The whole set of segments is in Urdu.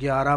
11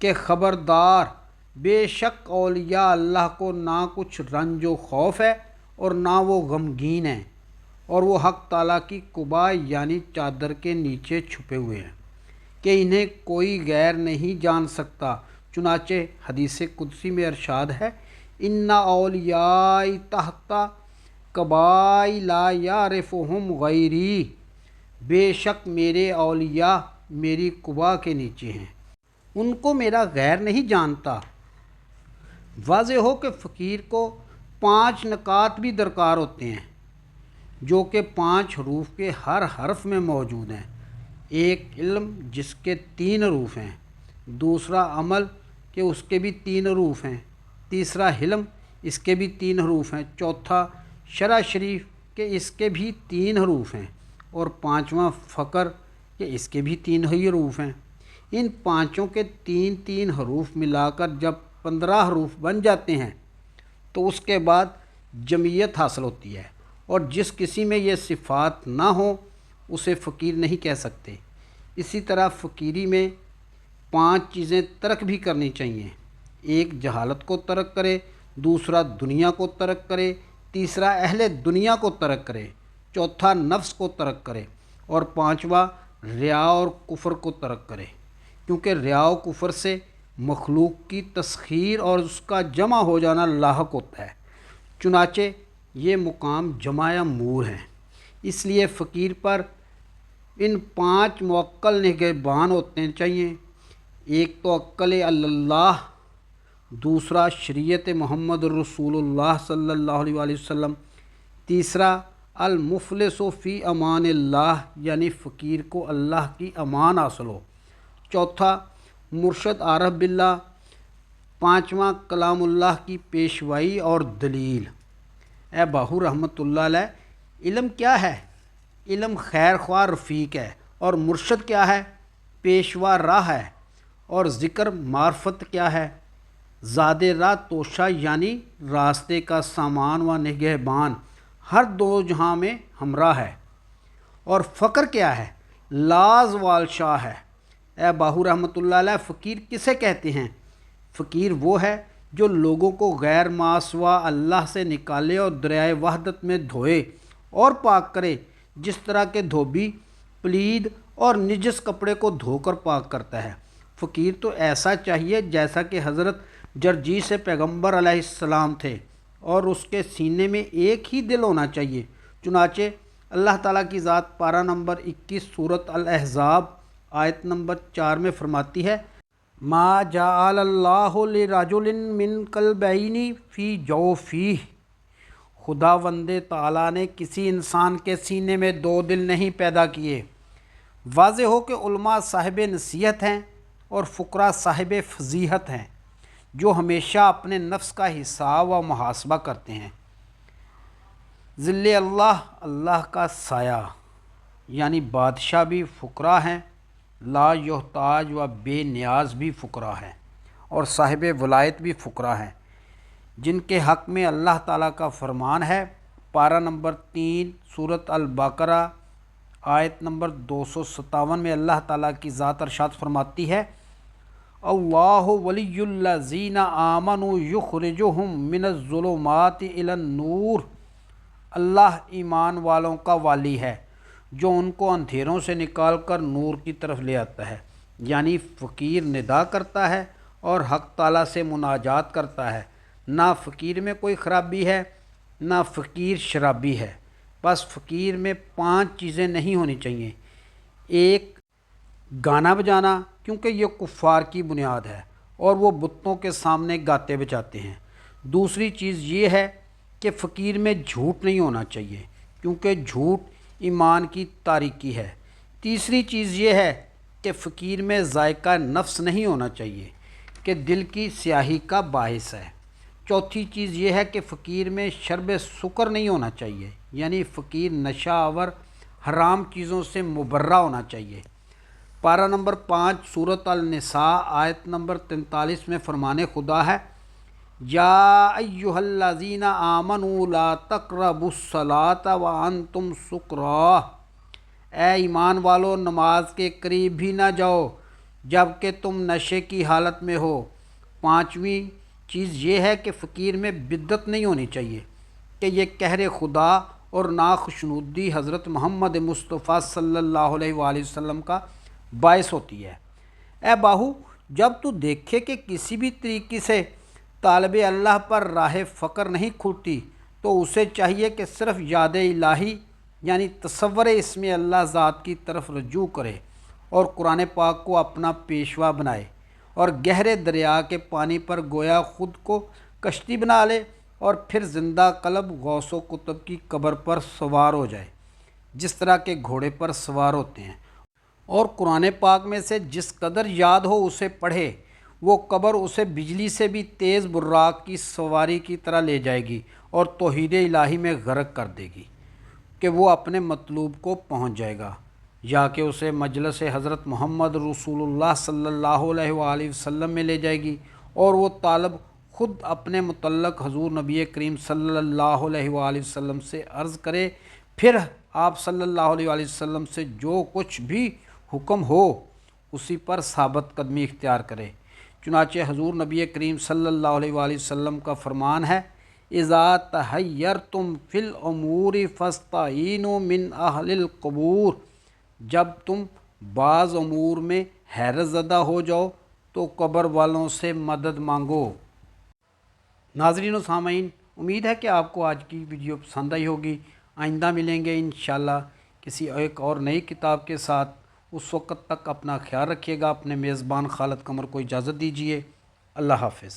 کہ خبردار، بے شک اولیاء اللہ کو نہ کچھ رنج و خوف ہے اور نہ وہ غمگین ہیں، اور وہ حق تعالیٰ کی قبا یعنی چادر کے نیچے چھپے ہوئے ہیں کہ انہیں کوئی غیر نہیں جان سکتا۔ چنانچہ حدیث قدسی میں ارشاد ہے، ان اولیائی تحت قبائی لا یعرفہم غیری، بے شک میرے اولیاء میری قبا کے نیچے ہیں، ان کو میرا غیر نہیں جانتا۔ واضح ہو کہ فقیر کو 5 نکات بھی درکار ہوتے ہیں جو کہ 5 حروف کے ہر حرف میں موجود ہیں۔ ایک علم جس کے 3 حروف ہیں، دوسرا عمل کہ اس کے بھی 3 حروف ہیں، تیسرا حلم اس کے بھی 3 حروف ہیں، چوتھا شرع شریف کہ اس کے بھی 3 حروف ہیں، اور پانچواں فقر کہ اس کے بھی 3 ہی حروف ہیں۔ ان پانچوں کے 3 حروف ملا کر جب 15 حروف بن جاتے ہیں تو اس کے بعد جمعیت حاصل ہوتی ہے، اور جس کسی میں یہ صفات نہ ہوں اسے فقیر نہیں کہہ سکتے۔ اسی طرح فقیری میں 5 چیزیں ترک بھی کرنی چاہیے۔ ایک جہالت کو ترک کرے، دوسرا دنیا کو ترک کرے، تیسرا اہل دنیا کو ترک کرے، چوتھا نفس کو ترک کرے، اور پانچواں ریا اور کفر کو ترک کرے، کیونکہ ریا و کفر سے مخلوق کی تسخیر اور اس کا جمع ہو جانا لاحق ہوتا ہے۔ چنانچہ یہ مقام جمع مور ہیں، اس لیے فقیر پر ان 5 موکل نگہبان ہوتے چاہیے۔ ایک تو عقل اللہ، دوسرا شریعت محمد رسول اللہ صلی اللہ علیہ وآلہ وسلم، تیسرا المفلس فی امان اللہ یعنی فقیر کو اللہ کی امان حاصل ہو، چوتھا مرشد عارف باللہ، پانچواں کلام اللہ کی پیشوائی اور دلیل۔ اے باہو رحمۃ اللہ علیہ، علم کیا ہے؟ علم خیر خواہ رفیق ہے، اور مرشد کیا ہے؟ پیشوا راہ ہے، اور ذکر معرفت کیا ہے؟ زاد راہ توشہ یعنی راستے کا سامان و نگہبان، ہر 2 جہاں میں ہمراہ ہے۔ اور فقر کیا ہے؟ لاز وال شاہ ہے۔ اے باہو رحمۃ اللہ علیہ، فقیر کسے کہتے ہیں؟ فقیر وہ ہے جو لوگوں کو غیر ما سوا اللہ سے نکالے اور دریائے وحدت میں دھوئے اور پاک کرے، جس طرح کہ دھوبی پلید اور نجس کپڑے کو دھو کر پاک کرتا ہے۔ فقیر تو ایسا چاہیے جیسا کہ حضرت جرجیس پیغمبر علیہ السلام تھے، اور اس کے سینے میں ایک ہی دل ہونا چاہیے۔ چنانچہ اللہ تعالیٰ کی ذات پارہ نمبر 21 سورۃ الاحزاب آیت نمبر 4 میں فرماتی ہے، ما جعل اللہ لرجل من قلبین فی جوفیہ، خداوند تعالیٰ نے کسی انسان کے سینے میں 2 دل نہیں پیدا کیے۔ واضح ہو کہ علماء صاحب نصیحت ہیں اور فقراء صاحب فضیحت ہیں، جو ہمیشہ اپنے نفس کا حساب و محاسبہ کرتے ہیں۔ ظل اللہ، اللہ کا سایہ یعنی بادشاہ بھی فقراء ہیں، لا یحتاج و بے نیاز بھی فقراء ہیں، اور صاحب ولایت بھی فقراء ہیں، جن کے حق میں اللہ تعالیٰ کا فرمان ہے۔ پارہ نمبر 3 سورۃ البقرہ آیت نمبر 257 میں اللہ تعالیٰ کی ذات ارشاد فرماتی ہے، اللہ ولی الذین آمنوا یخرجہم من الظلمات الی النور، اللہ ایمان والوں کا والی ہے جو ان کو اندھیروں سے نکال کر نور کی طرف لے آتا ہے۔ یعنی فقیر ندا کرتا ہے اور حق تعالیٰ سے مناجات کرتا ہے۔ نہ فقیر میں کوئی خرابی ہے، نہ فقیر شرابی ہے، بس فقیر میں 5 چیزیں نہیں ہونی چاہیے۔ ایک، گانا بجانا، کیونکہ یہ کفار کی بنیاد ہے اور وہ بتوں کے سامنے گاتے بجاتے ہیں۔ دوسری چیز یہ ہے کہ فقیر میں جھوٹ نہیں ہونا چاہیے، کیونکہ جھوٹ ایمان کی تاریکی ہے۔ تیسری چیز یہ ہے کہ فقیر میں ذائقہ نفس نہیں ہونا چاہیے کہ دل کی سیاہی کا باعث ہے۔ چوتھی چیز یہ ہے کہ فقیر میں شرب سکر نہیں ہونا چاہیے، یعنی فقیر نشہ آور حرام چیزوں سے مبرہ ہونا چاہیے۔ پارہ نمبر 5 سورۃ النساء آیت نمبر 43 میں فرمان خدا ہے، یا ایھا الذین آمنوا لا تقربوا الصلاۃ وانتم سکریٰ، اے ایمان والو نماز کے قریب بھی نہ جاؤ جب کہ تم نشے کی حالت میں ہو۔ پانچویں چیز یہ ہے کہ فقیر میں بدعت نہیں ہونی چاہیے کہ یہ قہر خدا اور ناخشنودی حضرت محمد مصطفیٰ صلی اللہ علیہ وآلہ وسلم کا باعث ہوتی ہے۔ اے باہو، جب تو دیکھے کہ کسی بھی طریقے سے طالب اللہ پر راہ فقر نہیں کھلتی تو اسے چاہیے کہ صرف یاد الہی یعنی تصور اسم اللہ ذات کی طرف رجوع کرے اور قرآن پاک کو اپنا پیشوا بنائے اور گہرے دریا کے پانی پر گویا خود کو کشتی بنا لے اور پھر زندہ قلب غوث و کتب کی قبر پر سوار ہو جائے جس طرح کے گھوڑے پر سوار ہوتے ہیں، اور قرآن پاک میں سے جس قدر یاد ہو اسے پڑھے۔ وہ قبر اسے بجلی سے بھی تیز براق کی سواری کی طرح لے جائے گی اور توحید الہی میں غرق کر دے گی کہ وہ اپنے مطلوب کو پہنچ جائے گا، یا کہ اسے مجلس حضرت محمد رسول اللہ صلی اللہ علیہ وآلہ وسلم میں لے جائے گی، اور وہ طالب خود اپنے متعلق حضور نبی کریم صلی اللہ علیہ وآلہ وسلم سے عرض کرے، پھر آپ صلی اللہ علیہ وآلہ وسلم سے جو کچھ بھی حکم ہو اسی پر ثابت قدمی اختیار کرے۔ چنانچہ حضور نبی کریم صلی اللہ علیہ وآلہ وسلم کا فرمان ہے، اذا تحیرتم فی الامور فاستعینوا من اہل القبور، جب تم بعض امور میں حیرت زدہ ہو جاؤ تو قبر والوں سے مدد مانگو۔ ناظرین و سامعین، امید ہے کہ آپ کو آج کی ویڈیو پسند آئی ہوگی۔ آئندہ ملیں گے انشاءاللہ کسی ایک اور نئی کتاب کے ساتھ۔ اس وقت تک اپنا خیال رکھیے گا۔ اپنے میزبان خالد قمر کو اجازت دیجیے۔ اللہ حافظ۔